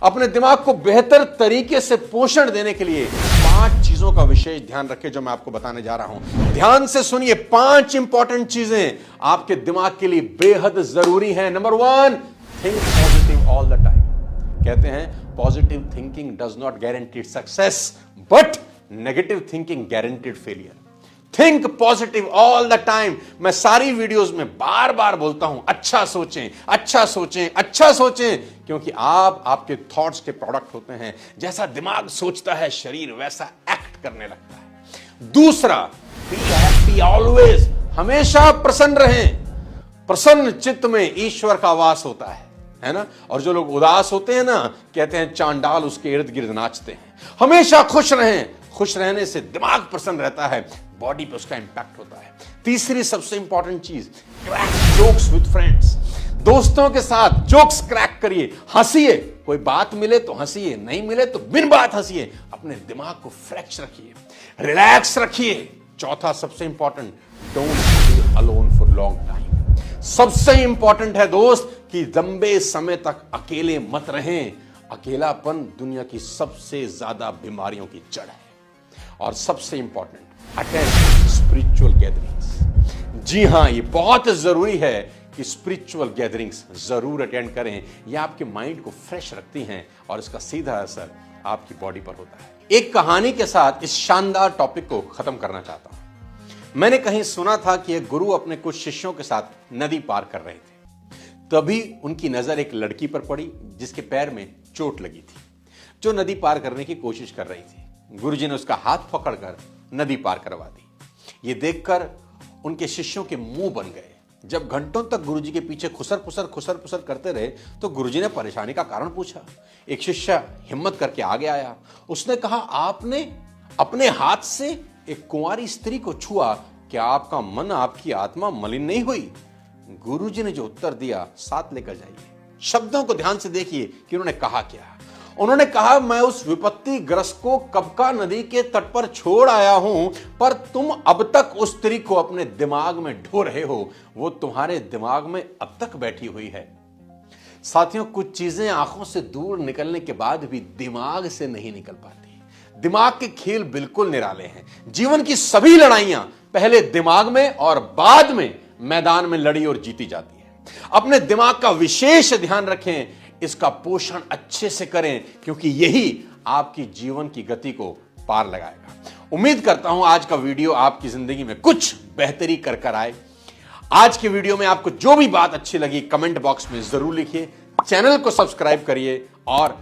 अपने दिमाग को बेहतर तरीके से पोषण देने के लिए 5 चीजों का विशेष ध्यान रखें जो मैं आपको बताने जा रहा हूं। ध्यान से सुनिए, 5 इंपॉर्टेंट चीजें आपके दिमाग के लिए बेहद जरूरी हैं। Number 1, think positive all the time. कहते हैं positive thinking does not guarantee success but negative thinking guaranteed failure. Think positive all the time. मैं सारी वीडियोस में बार बार बोलता हूं, अच्छा सोचें, अच्छा सोचें, अच्छा सोचें, क्योंकि आप आपके थॉट्स के प्रोडक्ट होते हैं। जैसा दिमाग सोचता है शरीर वैसा एक्ट करने लगता है। दूसरा, बी हैप्पी ऑलवेज। हमेशा प्रसन्न रहें। प्रसन्न चित्त में ईश्वर का वास होता है ना। और जो लोग उदास होते हैं ना, कहते हैं चांडाल उसके इर्द गिर्द नाचते हैं। हमेशा खुश रहें। खुश रहने से दिमाग प्रसन्न रहता है, बॉडी पे उसका इंपैक्ट होता है। तीसरी सबसे इंपॉर्टेंट चीज, जोक्स विद फ्रेंड्स। दोस्तों के साथ जोक्स क्रैक करिए, हंसिए। कोई बात मिले तो हंसिए, नहीं मिले तो बिन बात हंसिए। अपने दिमाग को फ्रेश रखिए, रिलैक्स रखिए। चौथा सबसे important, don't be alone for long time. सबसे इंपॉर्टेंट है दोस्त कि लंबे समय तक अकेले मत रहें। अकेलापन दुनिया की सबसे ज्यादा बीमारियों की जड़ है। और सबसे इंपॉर्टेंट, अटेंड स्पिरिचुअल गैदरिंग्स। जी हां, ये बहुत जरूरी है कि स्पिरिचुअल गैदरिंग्स जरूर अटेंड करें। ये आपके माइंड को फ्रेश रखती हैं और इसका सीधा असर आपकी बॉडी पर होता है। एक कहानी के साथ इस शानदार टॉपिक को खत्म करना चाहता हूं। मैंने कहीं सुना था कि एक गुरु अपने कुछ शिष्यों के साथ नदी पार कर रहे थे। तभी उनकी नजर एक लड़की पर पड़ी जिसके पैर में चोट लगी थी, जो नदी पार करने की कोशिश कर रही थी। गुरुजी ने उसका हाथ पकड़कर नदी पार करवा दी। ये देखकर उनके शिष्यों के मुंह बन गए। जब घंटों तक गुरुजी के पीछे खुसर पुसर करते रहे तो गुरुजी ने परेशानी का कारण पूछा। एक शिष्य हिम्मत करके आगे आया। उसने कहा, आपने अपने हाथ से एक कुंवारी स्त्री को छुआ, क्या आपका मन, आपकी आत्मा मलिन नहीं हुई? गुरुजी ने जो उत्तर दिया, साथ लेकर जाइए। शब्दों को ध्यान से देखिए कि उन्होंने कहा क्या। उन्होंने कहा, मैं उस विपत्ति ग्रस्त को कब का नदी के तट पर छोड़ आया हूं, पर तुम अब तक उस स्त्री को अपने दिमाग में ढो रहे हो। वो तुम्हारे दिमाग में अब तक बैठी हुई है। साथियों, कुछ चीजें आंखों से दूर निकलने के बाद भी दिमाग से नहीं निकल पाती। दिमाग के खेल बिल्कुल निराले हैं। जीवन की सभी लड़ाइयां पहले दिमाग में और बाद में मैदान में लड़ी और जीती जाती है। अपने दिमाग का विशेष ध्यान रखें, इसका पोषण अच्छे से करें, क्योंकि यही आपकी जीवन की गति को पार लगाएगा। उम्मीद करता हूं आज का वीडियो आपकी जिंदगी में कुछ बेहतरी कर आए। आज के वीडियो में आपको जो भी बात अच्छी लगी कमेंट बॉक्स में जरूर लिखिए। चैनल को सब्सक्राइब करिए और